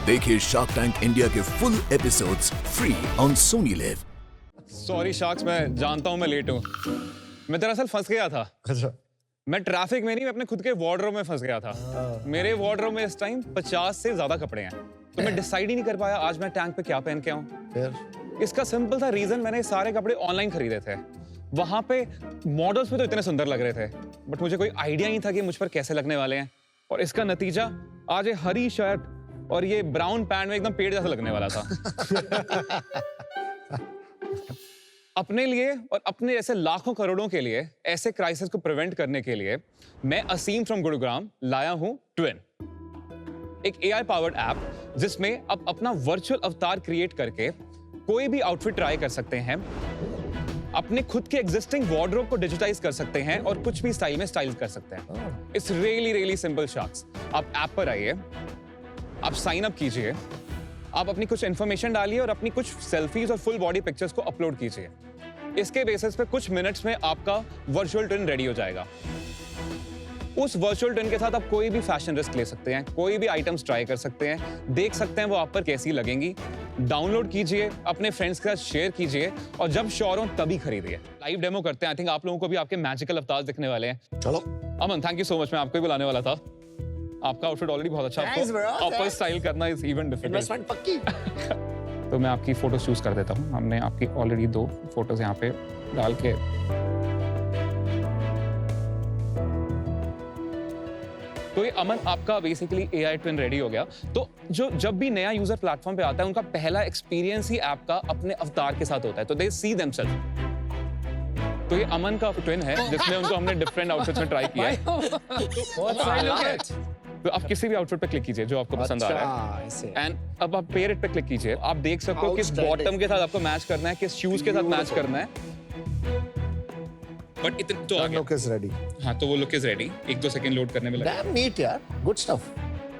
देखिए shark tank India के full episodes free on Sony live. Sorry sharks, मैं जानता हूँ मैं लेट हूँ। मैं दरअसल फंस गया था। अच्छा। मैं ट्रैफिक में नहीं, मैं अपने खुद के वार्डरोब में फंस गया था। मेरे वार्डरोब में इस टाइम 50 से ज्यादा कपड़े हैं, तो मैं डिसाइड ही नहीं कर पाया आज मैं टैंक पे क्या पहन के आऊँ। फिर इसका सिंपल था रीजन, मैंने सारे कपड़े ऑनलाइन खरीदे थे। वहां पे मॉडल्स भी तो इतने सुंदर लग रहे थे, बट मुझे कोई आइडिया नहीं था कि मुझ पर कैसे लगने वाले हैं। और इसका नतीजा आज ये हरी शर्ट और ये ब्राउन पैंट में एकदम पेड़ जैसा लगने वाला था। अपने लिए और अपने जैसे लाखों करोड़ों के लिए ऐसे क्राइसिस को प्रिवेंट करने के लिए मैं असीम फ्रॉम गुरुग्राम लाया हूं ट्विन, एक एआई पावर्ड ऐप जिसमें आप अपना वर्चुअल अवतार क्रिएट करके कोई भी आउटफिट ट्राई कर सकते हैं, अपने खुद के एग्जिस्टिंग वार्डरोब को डिजिटाइज कर सकते हैं और कुछ भी स्टाइल में स्टाइल कर सकते हैं। It's really simple sharks. आप ऐप पर आइए, आप साइन अप कीजिए, आप अपनी कुछ इंफॉर्मेशन डालिए और अपनी कुछ सेल्फीज और फुल बॉडी पिक्चर्स को अपलोड कीजिए। इसके बेसिस पे कुछ मिनट्स में आपका वर्चुअल ट्विन रेडी हो जाएगा। उस वर्चुअल ट्विन के साथ आप कोई भी फैशन रिस्क ले सकते हैं, कोई भी आइटम्स ट्राई कर सकते हैं, देख सकते हैं वो आप पर कैसी लगेंगी। डाउनलोड कीजिए, अपने फ्रेंड्स के साथ शेयर कीजिए और जब श्योर हो तभी खरीदिए। लाइव डेमो करते हैं। आई थिंक आप लोगों को भी आपके मैजिकल अवतार दिखने वाले हैं। चलो। अमन, थैंक यू सो मच। मैं आपको ही बुलाने वाला था। आपका आउटफिट ऑलरेडी बहुत अच्छा है। आपको स्टाइल करना इज इवन डिफिकल्ट। इन्वेस्टमेंट पक्की। तो मैं आपकी फोटोज चूज कर देता हूँ। हमने आपकी ऑलरेडी 2 फोटोज यहाँ पे डाल के, तो ये अमन आपका बेसिकली एआई ट्विन रेडी हो गया। तो जो जब भी नया यूजर प्लेटफॉर्म पे आता है उनका पहला एक्सपीरियंस ही ऐप का अपने अवतार के साथ होता है, तो दे सी देमसेल्फ। तो ये अमन का ट्विन है जिसमें उनको हमने डिफरेंट आउटफिट्स में ट्राई किया है। तो आप किसी भी आउटफिट पे क्लिक कीजिए जो आपको पसंद आ रहा है, एंड अब आप पेयर इट पे क्लिक कीजिए। आप देख सकते हो किस बॉटम के साथ आपको मैच करना है, किस शूज के साथ मैच करना है। बट इतना तो आ गया। Look is ready. हाँ, तो वो look is ready. 1-2 second load करने में लगा। डैम नीट यार, गुड स्टफ।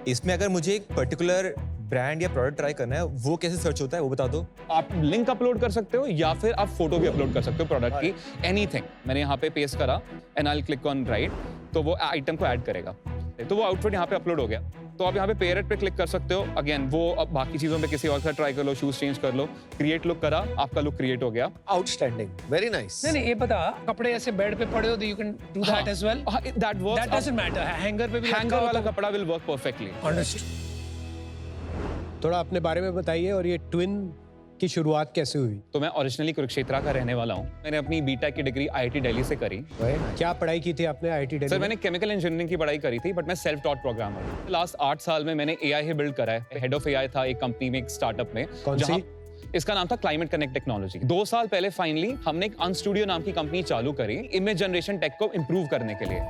इसमें अगर मुझे एक पर्टिकुलर ब्रांड या प्रोडक्ट ट्राई करना है, वो कैसे सर्च होता है वो बता दो। आप लिंक अपलोड कर सकते हो या फिर आप फोटो भी अपलोड कर सकते हो प्रोडक्ट की, एनीथिंग। मैंने यहाँ पे पेस्ट करा and I will click on right, तो वो आइटम को ऐड करेगा। तो वो आउटफिट यहाँ पे अपलोड हो गया। तो आप यहाँ पे पेयर इट पे क्लिक कर सकते हो। अगेन वो अब बाकी चीजों पे किसी और का ट्राई कर लो, शूज चेंज कर लो, क्रिएट लुक करा, आपका लुक क्रिएट हो गया। Outstanding, very nice. नहीं ये पता, कपड़े ऐसे बेड पे पड़े हो तो you can do that as well. That works. That doesn't matter. Hanger पे भी हैंगर वाला कपड़ा विल वर्क परफेक्टली। अंडरस्टूड। थोड़ा अपने बारे में बताइए और ये ट्विन की शुरुआत कैसे हुई? तो मैं ओरिजिनली कुरुक्षेत्र का रहने वाला हूँ। मैंने अपनी बीटेक की डिग्री आईआईटी दिल्ली से करी। क्या पढ़ाई की थी आपने आईआईटी दिल्ली सर में? मैंने केमिकल इंजीनियरिंग की पढ़ाई करी थी, बट मैं सेल्फ टॉट प्रोग्रामर हूँ। लास्ट 8 साल में मैंने एआई ही बिल्ड करा है। हेड ऑफ एआई था एक कंपनी में, एक स्टार्टअप में। कौन सी? इसका नाम था क्लाइमेट कनेक्ट टेक्नोलॉजी। 2 साल पहले फाइनली हमने एक अनस्टूडियो नाम की कंपनी चालू करी इमेज जनरेशन टेक को इंप्रूव करने के लिए,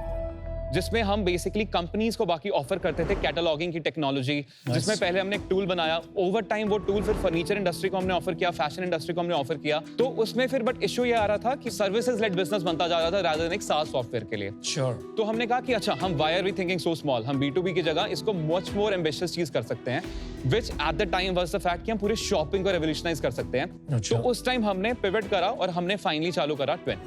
जिसमें हम बेसिकली कंपनीज को बाकी ऑफर करते थे कैटलॉगिंग की टेक्नोलॉजी, जिसमें पहले हमने एक टूल बनाया। ओवर टाइम वो टूल फिर फर्नीचर इंडस्ट्री को हमने ऑफर किया, फैशन इंडस्ट्री को हमने ऑफर किया। तो उसमें फिर बट इशू ये आ रहा था कि सर्विसेज लेड बिजनेस बनता जा रहा था रादर देन एक सास सॉफ्टवेयर के लिए। श्योर। तो हमने कहा कि अच्छा, हम why are we thinking so small, हम B2B की जगह इसको मच मोर एम्बिशियस चीज कर सकते हैं, which at the time was the fact कि हम पूरे शॉपिंग को रेवोल्यूशनाइज कर सकते हैं। तो उस टाइम हमने पिवट करा और हमने फाइनली चालू करा ट्विन।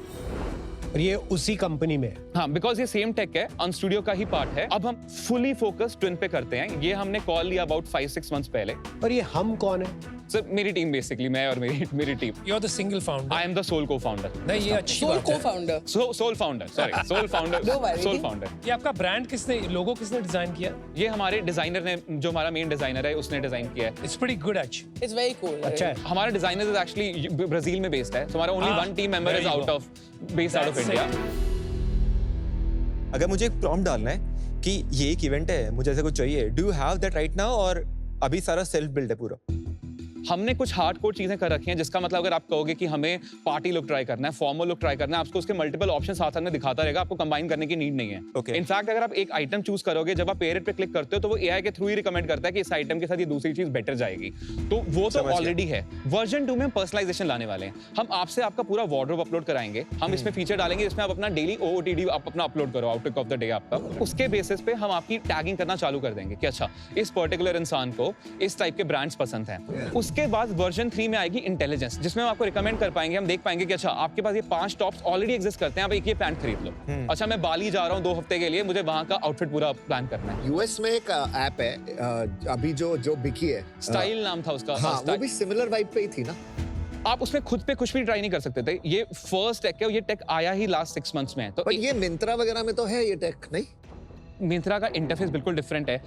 और ये उसी कंपनी में? हाँ, बिकॉज ये सेम टेक है, अनस्टूडियो का ही पार्ट है। अब हम फुली फोकस ट्विन पे करते हैं। ये हमने कॉल लिया अबाउट 5-6 मंथ्स पहले। और ये हम कौन है? सर मेरी टीम बेसिकली, मैं और मेरी team. You are the single founder. I am the sole co-founder. नहीं ये अच्छी सोल बात है। Co-founder. Sole founder, sorry, sole founder. Sole founder. ये आपका ब्रांड किसने, लोगो किसने डिजाइन किया? ये हमारे डिजाइनर ने, जो हमारा मेन डिजाइनर है, उसने डिजाइन किया है। It's pretty good actually. It's very cool. अच्छा है। हमारा डिजाइनर इज एक्चुअली ब्राजील में बेस्ड है। So हमारा only one team member is out of, based out of That's India. अगर मुझे एक प्रॉम्प्ट डालना है कि ये एक इवेंट है, मुझे ऐसा कुछ चाहिए, do you have that right now, और अभी सारा सेल्फ बिल्ड है पूरा? हमने कुछ हार्डकोर चीजें कर रखी हैं, जिसका मतलब अगर आप कहोगे कि हमें पार्टी लुक ट्राई करना है, फॉर्मल लुक ट्राई करना है, आपको उसके मल्टीपल ऑप्शन साथ में दिखाता रहेगा, आपको कंबाइन करने की नीड नहीं है। Okay. इनफैक्ट अगर आप एक आइटम चूज करोगे, जब आप पेयर इट पे क्लिक करते हो तो वो एआई के थ्रू ही रिकमेंड करता है कि इस आइटम के साथ ये दूसरी चीज बेटर जाएगी। तो वो तो ऑलरेडी है। वर्जन 2 में पर्सनलाइजेशन लाने वाले हैं। हम आपसे आपका पूरा वार्डरोब अपलोड कराएंगे। हम इसमें फीचर डालेंगे जिसमें आप अपना डेली OOTD आप अपना अपलोड करो, आउटलुक ऑफ द डे आपका। उसके बेसिस पे हम आपकी टैगिंग करना चालू कर देंगे कि अच्छा, इस पर्टिकुलर इंसान को इस टाइप के ब्रांड्स पसंद हैं। उसके बाद वर्जन 3 में आएगी इंटेलिजेंस, जिसमें हम आपको रिकमेंड कर पाएंगे, हम देख पाएंगे कि अच्छा आपके पास ये 5 टॉप्स ऑलरेडी एग्जिस्ट करते हैं, आप एक ये पैंट खरीद लो। अच्छा मैं बाली जा रहा हूँ 2 हफ्ते के लिए, मुझे वहां का आउटफिट पूरा प्लान करना है। यूएस में एक ऐप है अभी जो बिकी है, स्टाइल नाम था उसका। हाँ, वो भी सिमिलर वाइब पे ही थी ना। आप उसमें खुद पे कुछ भी ट्राई नहीं कर सकते थे, ये फर्स्ट टेक है, ये टेक आया ही लास्ट 6 मंथ्स में है। तो पर ये मिंत्रा वगैरह में तो है ये टेक, नहीं? मिंत्रा का इंटरफेस बिल्कुल डिफरेंट है।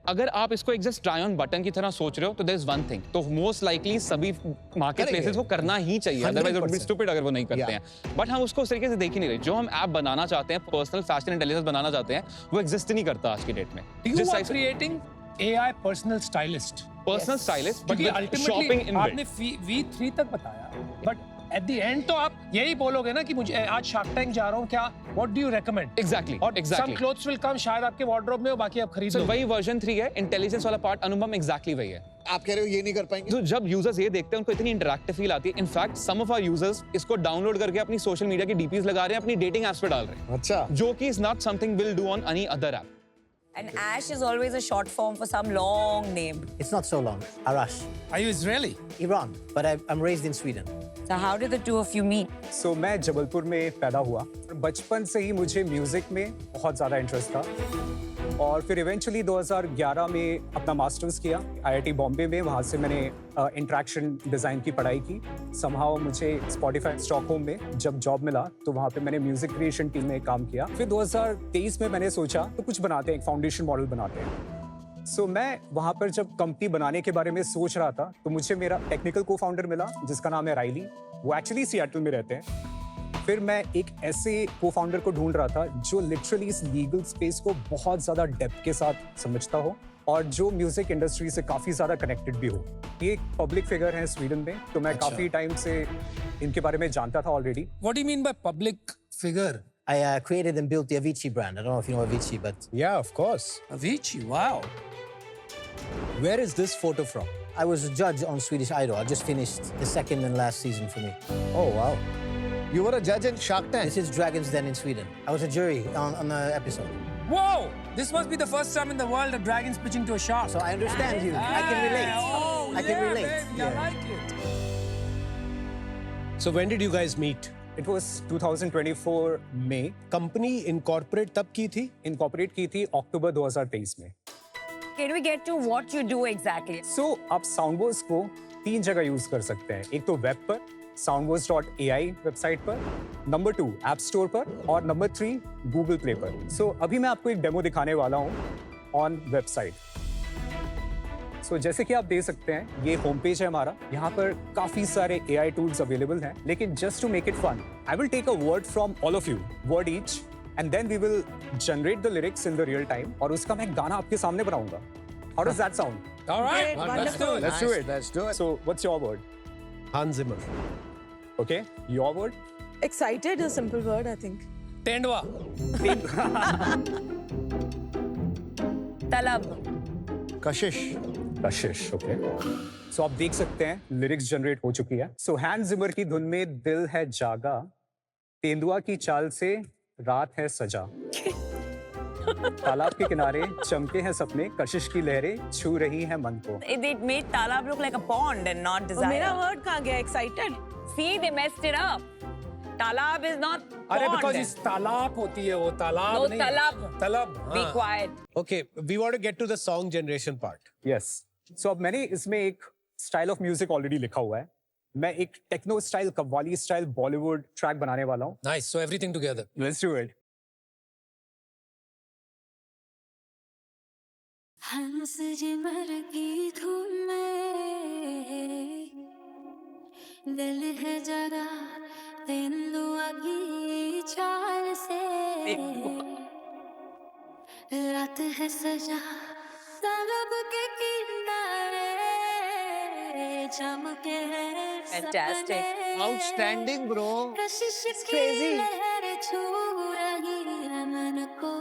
अगर आप इसको एक जस्ट ट्राई ऑन बटन की तरह सोच रहे हो तो देयर इज वन थिंग, तो मोस्ट लाइकली सभी मार्केट प्लेसेस को करना ही चाहिए, otherwise it would be stupid अगर वो नहीं करते हैं। बट हम उसको उस तरीके से देख ही नहीं रहे। जो हम ऐप बनाना चाहते हैं, पर्सनल फैशन इंटेलिजेंस बनाना चाहते हैं, वो एग्जिस्ट ही नहीं करता आज की डेट में। You are creating AI personal stylist. Personal stylist but क्योंकि शॉपिंग अल्टीमेटली इन आपने V3 तक बताया, बट एट द एंड तो आप यही बोलोगे ना कि मुझे आज शार्क टैंक जा रहा हूँ, क्या what do you recommend? Exactly और some clothes will come, शायद आपके वार्डरोब में हो, बाकी आप खरीद सो लो। वही वर्जन 3 है, इंटेलिजेंस वाला पार्ट अनुपम एग्जैक्टली वही है। आप कह रहे हो ये नहीं कर पाएंगे? तो जब यूजर्स ये देखते हैं उनको इतनी इंटरैक्टिव फील आती है। In fact some of our users इसको डाउनलोड करके अपनी सोशल मीडिया की डीपीज लगा रहे हैं, अपनी डेटिंग एप्स पे डाल रहे हैं, अच्छा। जो कि is not something will do on any other app. And Ash is always a short form for some long name. It's not so long. Arash. Are you Israeli? Iran, but I'm raised in Sweden. So how did the two of you meet? So मैं जबलपुर में पैदा हुआ। बचपन से ही मुझे music में बहुत ज़्यादा इंटरेस्ट था और फिर इवेंचुअली 2011 में अपना मास्टर्स किया IIT बॉम्बे में। वहाँ से मैंने इंटरेक्शन डिज़ाइन की पढ़ाई की। समहाउ मुझे स्पॉटिफाई स्टॉकहोम में जब जॉब मिला तो वहाँ पे मैंने म्यूजिक क्रिएशन टीम में काम किया। फिर 2023 में मैंने सोचा तो कुछ बनाते हैं, एक फाउंडेशन मॉडल बनाते हैं। सो मैं वहाँ पर जब कंपनी बनाने के बारे में सोच रहा था तो मुझे मेरा टेक्निकल को फाउंडर मिला जिसका नाम है राइली। वो एक्चुअली सिएटल में रहते हैं। फिर मैं एक ऐसे को फाउंडर को ढूंढ रहा था जो लिटरली इस लीगल स्पेस को बहुत ज़्यादा डेप्थ के साथ समझता हो और जो म्यूजिक इंडस्ट्री से काफ़ी ज़्यादा कनेक्टेड भी हो। ये एक पब्लिक फिगर है स्वीडन में, तो मैं काफ़ी टाइम से इनके बारे में जानता था already. What do you mean by public figure? I created and built the Avicii brand. I don't know if you know Avicii, but Yeah, of course. Avicii, wow. Where is this photo from? I was a judge on Swedish Idol. I just finished the second and last season for me. Oh wow. You were a judge in Shark Tank. This is Dragon's Den in Sweden. I was a jury on the episode. Whoa! This must be the first time in the world a dragon's pitching to a shark. So I understand you. I can relate. Oh, I can yeah, relate. baby, I like it. So when did you guys meet? It was 2024 में। Company incorporate तब की थी? Incorporate की थी अक्टूबर 2023 में। Can we get to what you do exactly? सो आप साउंडवर्स को 3 जगह यूज कर सकते हैं। एक तो वेब पर soundwords.ai वेबसाइट पर, नंबर 2 ऐप स्टोर पर और नंबर 3 गूगल प्ले पर। सो अभी मैं आपको एक डेमो दिखाने वाला हूँ ऑन वेबसाइट। सो जैसे कि आप देख सकते हैं ये होम पेज है हमारा। यहाँ पर काफी सारे AI टूल्स अवेलेबल हैं, लेकिन just to make it fun I will take a word from all of you, word each, and then we will generate the lyrics in the real time और उसका मैं गाना आपके सामने बनाऊंगा। How does that sound? All right, let's do it. Let's do it. Let's do it. So what's your word? Hans Zimmer. Okay, your word? Excited is a simple word, I think. Tendwa. Talab. Kashish. Kashish, okay. सो आप देख सकते हैं lyrics generate हो चुकी है। So Hans Zimmer की धुन में दिल है जागा, तेंदुआ की चाल से रात है सजा, तालाब के किनारे चमके हैं सपने, कशिश की लहरें छू रही हैं मन को। It made Talab look like a pond and not desire. मेरा word कहाँ गया? Excited. See, they messed it up. Talab is not pond. अरे because इस तालाब होती है वो तालाब No, नहीं। talab. तालाब। Be हाँ। quiet. Okay, we want to get to the song generation part. Yes. So अब मैंने इसमें एक स्टाइल ऑफ म्यूजिक ऑलरेडी लिखा हुआ है। मैं एक techno style, qawwali style, Bollywood track बनाने वाला हूँ। Nice. So everything together. Let's do it. Hans Zimmer की धुन में दिल है जगा, तेंदुआ की चाल से रात है सजा, तालाब के किनारे चमके हैं Fantastic. सपने, Outstanding, bro. कशिश की crazy. लहरें छू रही है मन को,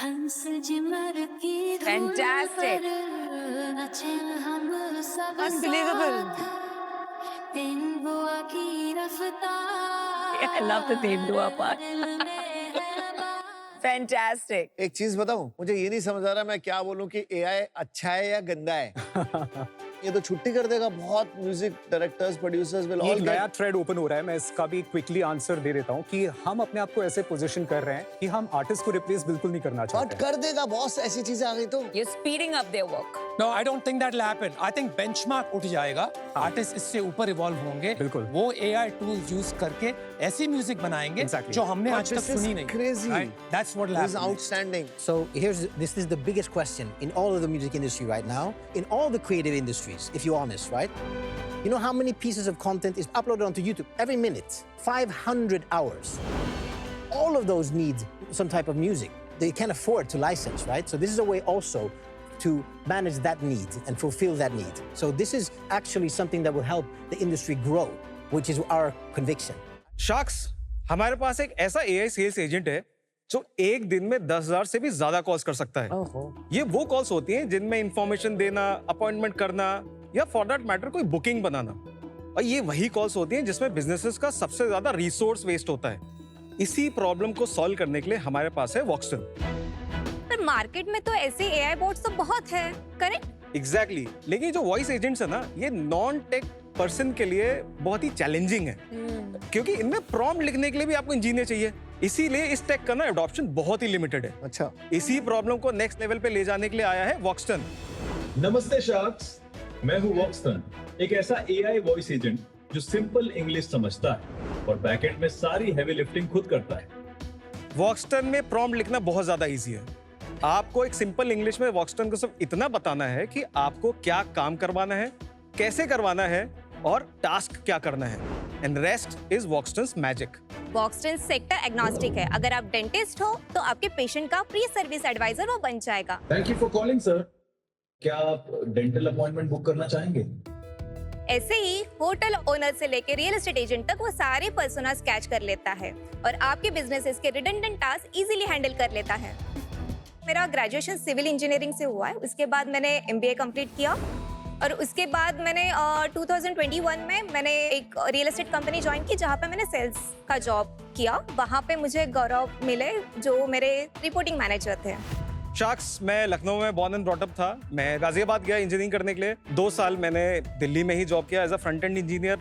हंस जिमर की धुन Fantastic. पर नचे हम सब Unbelievable. साथ, तेंदुआ की रफ्तार, Yeah, I love the Tendua part. दिल में है बात। Fantastic. एक चीज बताऊं, मुझे ये नहीं समझ आ रहा मैं क्या बोलूं कि एआई अच्छा है या गंदा है। ये तो छुट्टी कर देगा बहुत म्यूजिक डायरेक्टर्स प्रोड्यूसर्स विल एक ऑल नया थ्रेड ओपन हो रहा है, मैं इसका भी क्विकली आंसर दे देता हूँ कि हम अपने आप को ऐसे पोजीशन कर रहे हैं कि हम आर्टिस्ट को रिप्लेस बिल्कुल नहीं करना बट चाहते। कर देगा बॉस, ऐसी चीजें आ गई तो। You're speeding up their work. No, I don't think that'll happen. I think benchmark उठ जाएगा, आर्टिस्ट इससे ऊपर इवॉल्व होंगे, बिल्कुल। वो AI टूल्स यूज करके ऐसी म्यूजिक बनाएंगे Exactly. जो हमने But आज तक this is सुनी नहीं। crazy. Right? That's what will This is happen. outstanding. So this is the biggest question in all of the music industry right now, in all the creative industries, if you're honest, right? You know how many pieces of content is uploaded onto YouTube every minute? 500 hours. All of those need some type of music. They can't afford to license, right? So this is a way also to manage that need and fulfill that need. So this is actually something that will help the industry grow, which is our conviction. Sharks, हमारे पास एक ऐसा AI sales agent है जो एक दिन में 10,000 से भी ज्यादा कॉल्स कर सकता है। ये वो कॉल्स होती हैं जिनमें इंफॉर्मेशन देना, अपॉइंटमेंट करना या फॉर दैट मैटर कोई बुकिंग बनाना, और ये वही कॉल्स होती हैं जिसमें बिजनेसेस का सबसे ज्यादा रिसोर्स वेस्ट होता है। इसी प्रॉब्लम को सॉल्व करने के लिए हमारे पास है वॉक्सटन। पर मार्केट में तो ऐसे एआई बोट्स तो बहुत है, करेक्ट? एग्जैक्टली, लेकिन जो वॉइस एजेंट्स है ना, ये नॉन टेक पर्सन के लिए बहुत ही चैलेंजिंग है, क्योंकि इनमें प्रॉम्प्ट लिखने के लिए भी आपको इंजीनियर चाहिए। इसीलिए इस टेक का ना एडॉप्शन बहुत ही लिमिटेड है। अच्छा, इसी प्रॉब्लम को नेक्स्ट लेवल पे ले जाने के लिए आया है वॉक्सटन। नमस्ते शार्क्स, मैं हूँ वॉक्सटन, एक ऐसा एआई वॉइस एजेंट जो सिंपल इंग्लिश समझता है और बैकएंड में सारी हेवी लिफ्टिंग खुद करता है। वॉक्सटन में प्रॉम्प्ट लिखना बहुत ज्यादा इजी है। आपको एक सिंपल इंग्लिश में वॉक्सटन को सिर्फ इतना बताना है कि आपको क्या काम करवाना है, कैसे करवाना है और टास्क क्या करना है, and rest is Voxton's magic. Voxton sector agnostic है। अगर आप डेंटिस्ट हो तो आपके पेशेंट का प्री सर्विस एडवाइजर वो बन जाएगा। Thank you for calling sir. क्या आप डेंटल अपॉइंटमेंट बुक करना चाहेंगे? ऐसे ही होटल ओनर से लेकर रियल एस्टेट एजेंट तक वो सारे पर्सोनास कैच कर लेता है और आपके बिजनेसेस के रिडंडेंट टास्क इजीली हैंडल कर लेता है। मेरा ग्रेजुएशन सिविल इंजीनियरिंग से हुआ है, उसके बाद मैंने एमबीए कंप्लीट किया और उसके बाद मैंने 2021 में मैंने एक रियल एस्टेट कंपनी ज्वाइन की जहाँ पे मैंने सेल्स का जॉब किया। वहाँ पे मुझे गौरव मिले जो मेरे रिपोर्टिंग मैनेजर थे। शार्क्स, मैं लखनऊ में बॉर्न एंड ब्रॉट अप था। मैं गाजियाबाद गया इंजीनियरिंग करने के लिए। 2 साल मैंने दिल्ली में ही जॉब किया as a front end engineer,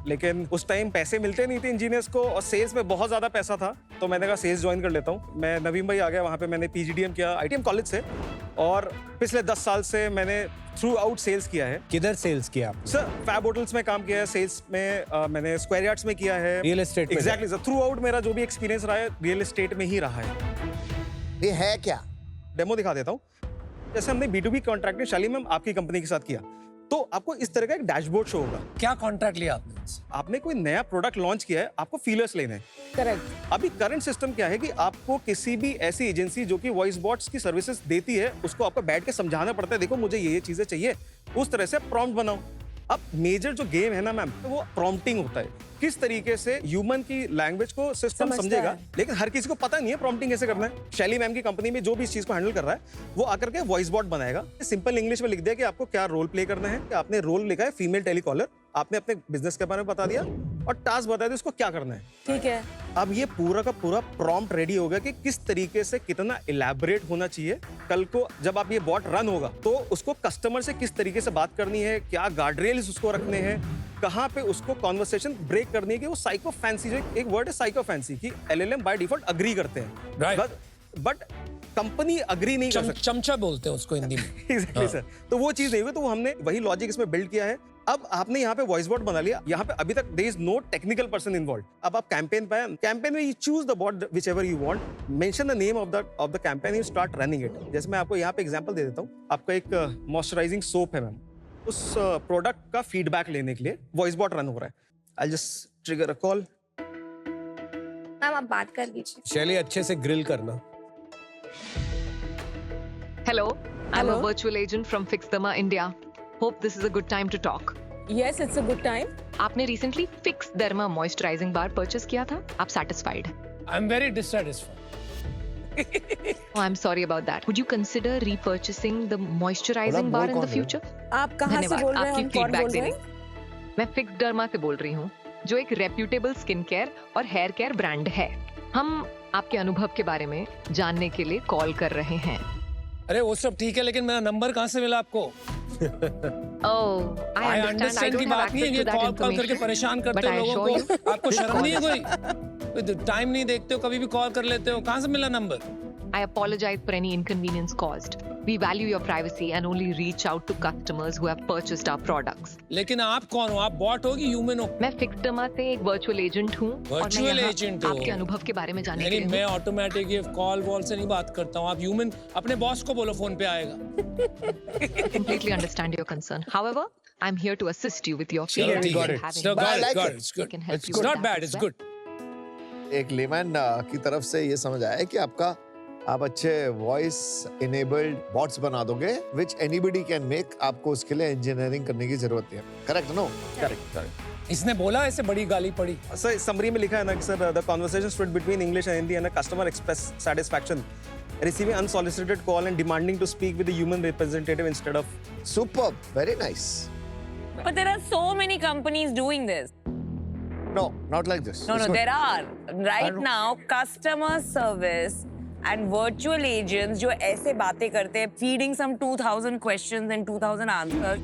लेकिन उस टाइम पैसे मिलते नहीं थे इंजीनियर्स को और सेल्स में बहुत ज़्यादा पैसा था, तो मैंने कहा सेल्स ज्वाइन कर लेता हूँ। मैं नवी मुंबई आ गया, वहाँ पे मैंने पीजीडीएम किया आईटीएम कॉलेज से, और पिछले 10 साल से मैंने थ्रू आउट सेल्स किया है। किधर सेल्स किया आपने? सर, फैब होटल्स में काम किया है, सेल्स में मैंने स्क्वायर यार्ड्स में किया है, रियल एस्टेट में। एग्जैक्टली सर, थ्रू आउट मेरा जो भी एक्सपीरियंस रहा है रियल एस्टेट में ही रहा है। ये है क्या? डेमो दिखा देता हूँ। जैसे हमने B2B कॉन्ट्रैक्ट में शाली मैम आपकी कंपनी के साथ किया, तो आपको इस तरह का एक डैशबोर्ड शो होगा। क्या कॉन्ट्रैक्ट लिया आपने? आपने कोई नया प्रोडक्ट लॉन्च किया है, आपको फीलर्स लेने हैं। करेक्ट। अभी करंट सिस्टम क्या है कि आपको किसी भी ऐसी एजेंसी जो कि वॉइस बॉट्स की सर्विसेज देती है, उसको आपको बैठ के समझाना पड़ता है, देखो मुझे ये चीजें चाहिए, उस तरह से प्रॉम्प्ट बनाओ। अब मेजर जो गेम है ना मैम, वो प्रॉम्प्टिंग होता है। किस तरीके से ह्यूमन की लैंग्वेज को सिस्टम समझेगा, लेकिन हर किसी को पता नहीं है प्रॉम्प्टिंग कैसे करना है। शैली मैम की कंपनी में जो भी इस चीज को हैंडल कर रहा है, वो आकर के वॉइस बॉट बनाएगा। सिंपल इंग्लिश में लिख दिया कि आपको क्या रोल प्ले करना है। आपने रोल लिखा है फीमेल टेलीकॉलर, आपने अपने बिजनेस के बारे में बता दिया और टास्क बता दिया उसको क्या करना है। ठीक है। अब ये पूरा का पूरा प्रॉम्प्ट रेडी हो गया कि किस तरीके से कितना इलैबोरेट होना चाहिए। कल को जब आप ये बॉट रन होगा तो उसको कस्टमर से किस तरीके से बात करनी है, क्या गार्डरेल्स उसको रखने हैं, कहाँ पे उसको कॉन्वर्सेशन ब्रेक करनी है कि वो साइको फैंसी, जो एक वर्ड है साइको फैंसी की एलएलएम बाय डिफॉल्ट अग्री करते हैं, Right. बट कंपनी अग्री नहीं कर सकती। चमचा बोलते हैं उसको हिंदी में। Exactly, sir. तो वो चीज नहीं हुई, तो वो हमने वही लॉजिक इसमें बिल्ड किया है। अब आपने यहाँ पे वॉइस बॉट बना लिया, यहाँ पे अभी तक there is no technical person involve. अब आप कैंपेन पे, कैंपेन में you choose the bot whichever you want, mention the name of the campaign, you start running it. जैसे मैं आपको यहाँ पे एग्जांपल दे देता हूँ। आपका एक मॉइस्चराइजिंग सोप है मैम, उस प्रोडक्ट का फीडबैक लेने के लिए वॉइस बॉट रन हो रहा है। I just trigger a call. Ma'am आप बात कर लीजिए। शैली, अच्छे से ग्रिल करना। Hello. I'm a virtual agent from Fixderma India. Hope this is a good time to talk. Yes, it's a good time. आपने recently Fixderma moisturizing bar purchase किया था, आप satisfied? I'm very dissatisfied. Oh, I'm sorry about that. Would you consider repurchasing the moisturizing bar in the future? आप कहाँ से बोल रहे हैं? आपकी हम कौन feedback बोल रहे देने। हैं? मैं Fixderma से बोल रही हूँ, जो एक reputable स्किन केयर और हेयर केयर ब्रांड है। हम आपके अनुभव के बारे में जानने के लिए कॉल कर रहे हैं। अरे वो सब ठीक है, लेकिन मेरा नंबर कहाँ से मिला आपको? Oh, I understand की बात नहीं है, ये कॉल करके परेशान करते हो लोगों को। आपको शर्म नहीं है कोई? टाइम नहीं देखते हो, कभी भी कॉल कर लेते हो, कहाँ से मिला number? I apologize for any inconvenience caused. We value your privacy and only reach out to customers who have purchased our products. लेकिन आप कौन हो? आप बॉट हो कि ह्यूमन हो? मैं फिक्सटर्मा से एक वर्चुअल एजेंट हूँ। वर्चुअल एजेंट हो? आपके अनुभव के बारे में जानने के लिए। मैं ऑटोमेटिक ये कॉल वॉल से नहीं बात करता हूँ। आप ह्यूमन, अपने बॉस को बोलो फोन पे आएगा। Completely understand your concern. However, I'm here to assist you with your चलो feelings. ठीक है। It's good. It's not bad. It's good. एक लेमैन की तरफ से ये समझ आया कि आप अच्छे वॉइस इनेबल्ड बॉट्स बना दोगे विच एनीबडी कैन मेक। आपको उसके लिए इंजीनियरिंग करने की जरूरत है। Correct no? करेक्ट। इसने बोला ऐसे बड़ी गाली पड़ी। सर समरी में लिखा है ना कि sir the conversation split between English and Hindi and customer express satisfaction receiving unsolicited call and demanding to speak with a human representative instead of. Superb, very nice. But there are so many companies doing this. No, not like this. No, there are. Right now, customer service and virtual agents जो ऐसे बातें करते हैं, feeding some 2000 questions and 2000 answers,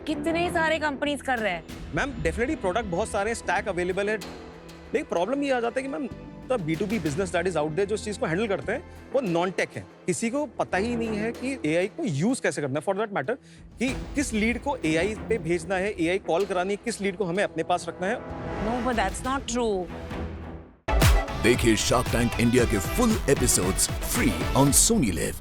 कितने सारे companies कर रहे हैं। मैम डेफिनेटली प्रोडक्ट बहुत सारे स्टैक अवेलेबल है, लेकिन प्रॉब्लम ये आ जाता है कि मैम तो B2B business that is out there जो इस चीज को हैंडल करते हैं वो नॉन टेक है। किसी को पता ही नहीं है कि एआई को यूज कैसे करना है, फॉर दैट मैटर कि किस लीड को एआई पे भेजना है, एआई कॉल करानी है, किस लीड को हमें अपने पास रखना है। No, but that's not true. देखिए शार्क टैंक इंडिया के full episodes free on Sony live.